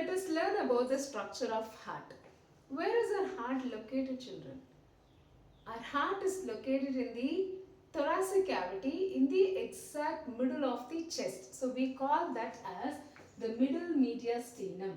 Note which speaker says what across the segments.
Speaker 1: let us learn about the structure of heart. Where is our heart located, children? Our heart is located in the thoracic cavity in the exact middle of the chest. So we call that as the middle mediastinum.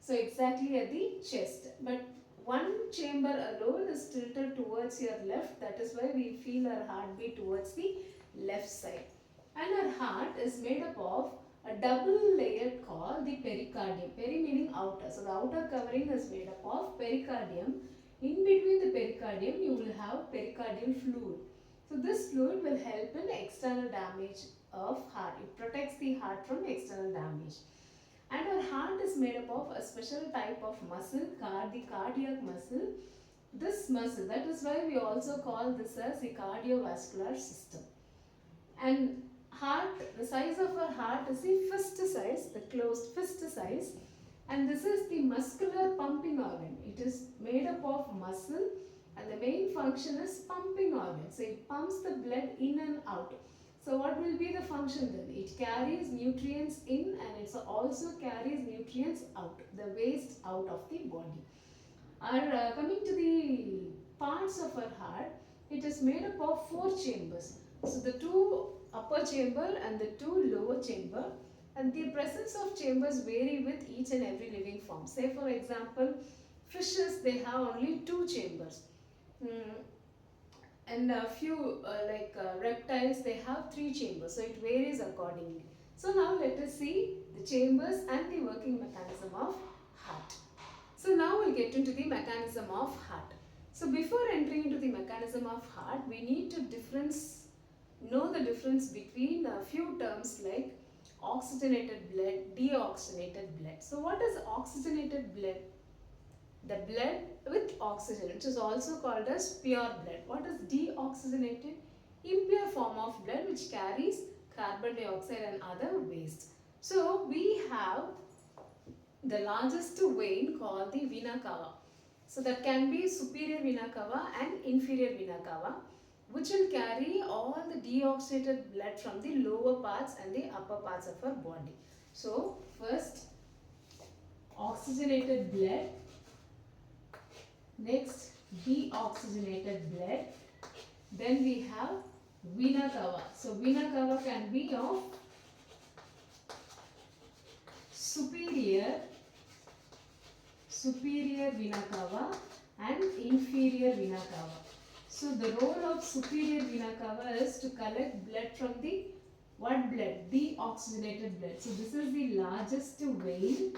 Speaker 1: So exactly at the chest. But one chamber alone is tilted towards your left. That is why we feel our heartbeat towards the left side. And our heart is made up of a double layer called the pericardium. Peri meaning outer. So the outer covering is made up of pericardium. In between the pericardium, you will have pericardial fluid. So this fluid will help in external damage of heart. It protects the heart from external damage. And our heart is made up of a special type of muscle, the cardiac muscle. This muscle, that is why we also call this as the cardiovascular system. And heart, the size of our heart is the fist size, the closed fist size. And this is the muscular pumping organ. It is made up of muscle and the main function is pumping organ. So it pumps the blood in and out. So what will be the function then? It carries nutrients in and it also carries nutrients out, the waste out of the body. Coming to the parts of our heart, it is made up of 4 chambers. So the 2 upper chamber and the 2 lower chamber. And the presence of chambers vary with each and every living form. Say for example, fishes, they have only 2 chambers. And a few reptiles, they have 3 chambers. So it varies accordingly. So now let us see the chambers and the working mechanism of heart. So now we'll get into the mechanism of heart. So before entering into the mechanism of heart, we need to know the difference between a few terms like oxygenated blood, deoxygenated blood. So what is oxygenated blood? The blood with oxygen, which is also called as pure blood. What is deoxygenated? Impure form of blood which carries carbon dioxide and other waste. So we have the largest vein called the vena cava. So that can be superior vena cava and inferior vena cava, which will carry all the deoxygenated blood from the lower parts and the upper parts of our body. So first, oxygenated blood, next deoxygenated blood, then we have vena cava. So vena cava can be of superior vena cava and inferior vena cava. So the role of superior vena cava is to collect blood from the what blood? Deoxygenated blood. So this is the largest vein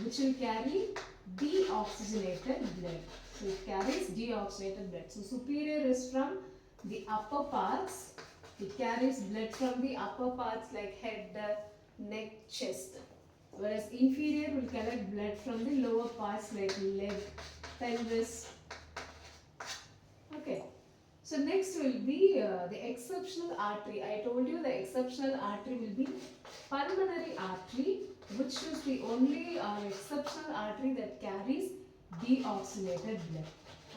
Speaker 1: which will carry deoxygenated blood. So it carries deoxygenated blood. So superior is from the upper parts. It carries blood from the upper parts like head, neck, chest. Whereas inferior will collect blood from the lower parts like leg, pelvis. Okay. So next will be the exceptional artery. I told you the exceptional artery will be pulmonary artery, which is the only exceptional artery that carries deoxygenated blood.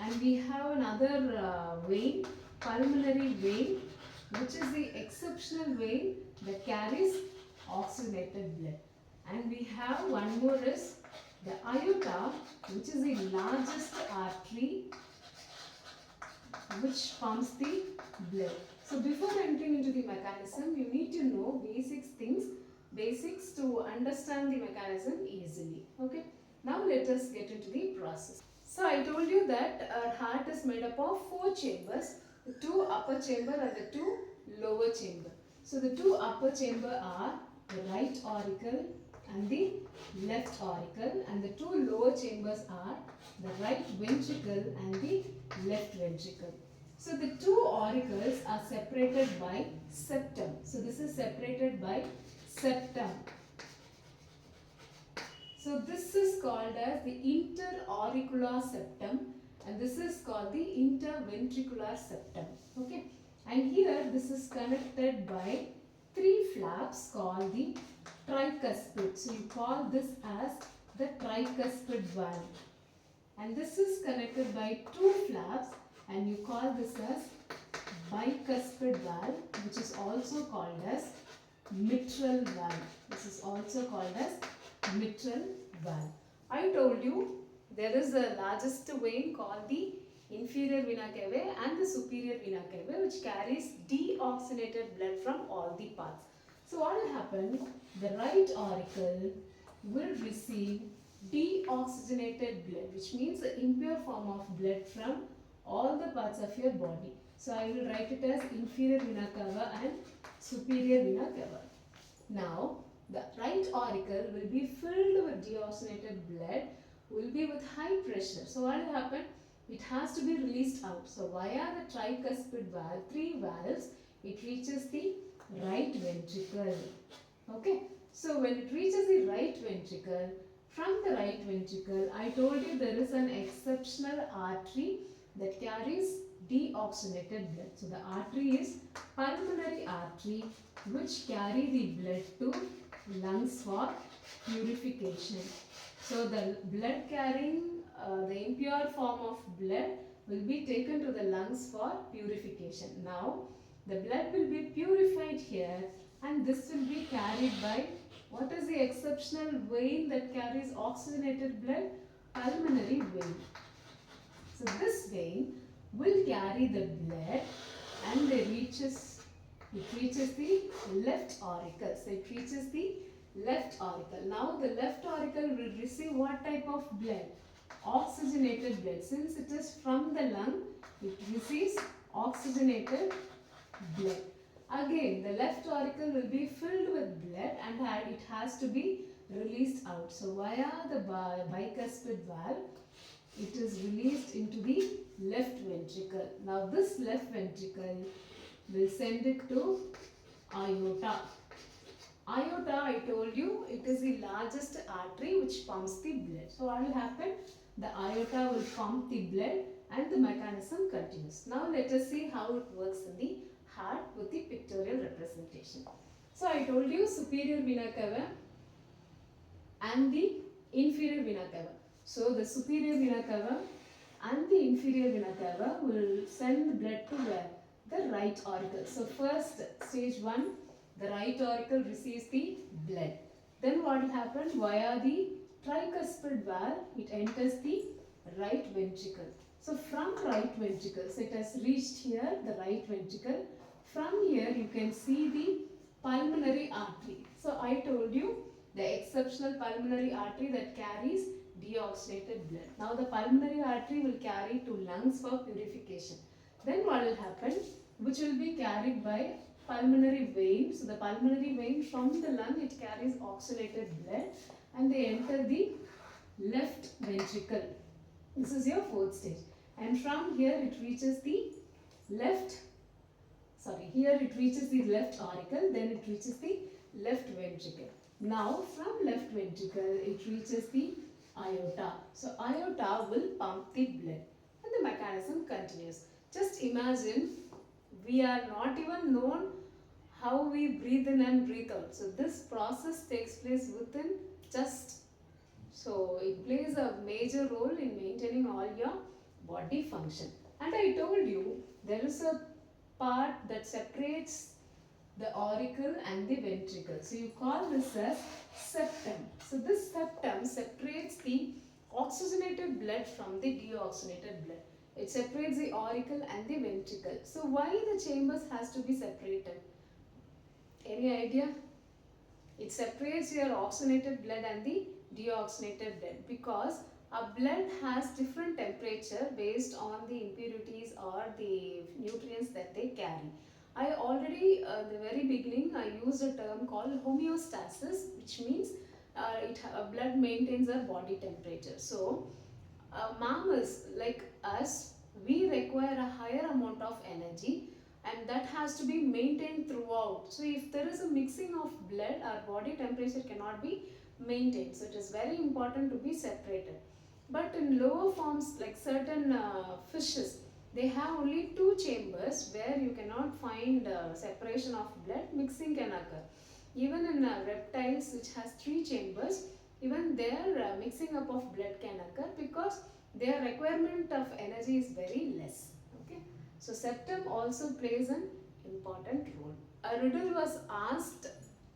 Speaker 1: And we have another vein, pulmonary vein, which is the exceptional vein that carries oxygenated blood. And we have one more is the aorta, which is the largest artery which pumps the blood. So before entering into the mechanism, you need to know basics to understand the mechanism easily. Okay. Now let us get into the process. So I told you that our heart is made up of 4 chambers, the 2 upper chamber and the 2 lower chamber. So the 2 upper chamber are the right auricle and the left auricle, and the 2 lower chambers are the right ventricle and the left ventricle. So the 2 auricles are separated by septum. So this is separated by septum. So this is called as the interauricular septum, and this is called the interventricular septum. Okay, and here this is connected by 3 flaps called the tricuspid. So you call this as the tricuspid valve. And this is connected by 2 flaps and you call this as bicuspid valve, which is also called as mitral valve. This is also called as mitral valve. I told you there is a largest vein called the inferior vena cava and the superior vena cava, which carries deoxygenated blood from all the parts. So what will happen? The right auricle will receive deoxygenated blood, which means the impure form of blood from all the parts of your body. So I will write it as inferior vena cava and superior vena cava. Now the right auricle will be filled with deoxygenated blood, will be with high pressure. So what will happen? It has to be released out. So via the tricuspid valve, three valves, it reaches the right ventricle. Okay. So when it reaches the right ventricle, from the right ventricle, I told you there is an exceptional artery that carries deoxygenated blood. So the artery is pulmonary artery, which carry the blood to lungs for purification. So the blood carrying the impure form of blood will be taken to the lungs for purification. Now the blood will be purified here, and this will be carried by, what is the exceptional vein that carries oxygenated blood? Pulmonary vein. So this vein will carry the blood and it reaches the left auricle. So it reaches the left auricle. Now the left auricle will receive what type of blood? Oxygenated blood. Since it is from the lung, it receives oxygenated blood. Again, the left auricle will be filled with blood and it has to be released out. So via the bicuspid valve, it is released into the left ventricle. Now this left ventricle will send it to aorta. Aorta, I told you, it is the largest artery which pumps the blood. So what will happen? The aorta will pump the blood and the mechanism continues. Now let us see how it works in the heart with the pictorial representation. So I told you superior vena cava and the inferior vena cava. So the superior vena cava and the inferior vena cava will send blood to where? The right auricle. So first, stage 1, the right auricle receives the blood. Then what will happen? Via the tricuspid valve, it enters the right ventricle. So from right ventricle, so it has reached here, the right ventricle. From here you can see the pulmonary artery. So I told you the exceptional pulmonary artery that carries deoxygenated blood. Now the pulmonary artery will carry to lungs for purification. Then what will happen? Which will be carried by pulmonary vein. So the pulmonary vein from the lung, it carries oxygenated blood and they enter the left ventricle. This is your fourth stage. And from here it reaches the left auricle, then it reaches the left ventricle. Now from left ventricle it reaches the aorta. So aorta will pump the blood and the mechanism continues. Just imagine, we are not even known how we breathe in and breathe out. So this process takes place within so it plays a major role in maintaining all your body function. And I told you there is a part that separates the auricle and the ventricle. So you call this as septum. So this septum separates the oxygenated blood from the deoxygenated blood. It separates the auricle and the ventricle. So why the chambers has to be separated? Any idea? It separates your oxygenated blood and the deoxygenated blood because our blood has different temperature based on the impurities or the nutrients that they carry. I already, the very beginning, I used a term called homeostasis, which means blood maintains our body temperature. So, mammals like us, we require a higher amount of energy and that has to be maintained throughout. So if there is a mixing of blood, our body temperature cannot be maintained. So it is very important to be separated. But in lower forms like certain fishes, they have only two chambers where you cannot find separation of blood, mixing can occur. Even in reptiles which has three chambers, even their mixing up of blood can occur because their requirement of energy is very less. Okay. So septum also plays an important role. A riddle was asked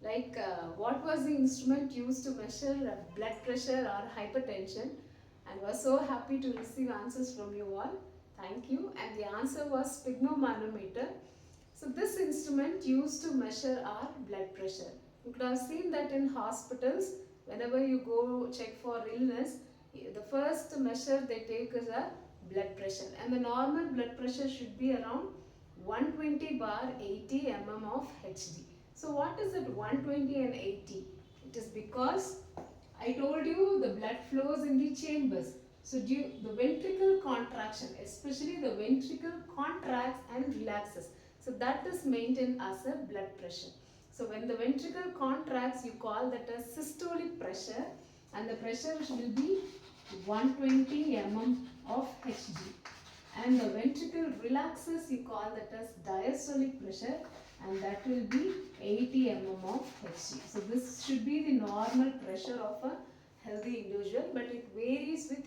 Speaker 1: Like what was the instrument used to measure blood pressure or hypertension? And was so happy to receive answers from you all. Thank you. And the answer was sphygmomanometer. So this instrument used to measure our blood pressure. You could have seen that in hospitals, whenever you go check for illness, the first measure they take is a blood pressure, and the normal blood pressure should be around 120/80 mm of Hg. So what is it 120 and 80? It is because I told you the blood flows in the chambers. So the ventricle contraction, especially the ventricle contracts and relaxes. So that is maintained as a blood pressure. So when the ventricle contracts, you call that as systolic pressure, and the pressure will be 120 mm of Hg. And the ventricle relaxes, you call that as diastolic pressure, and that will be 80 mm of Hg. So this should be the normal pressure of a healthy individual, but it varies with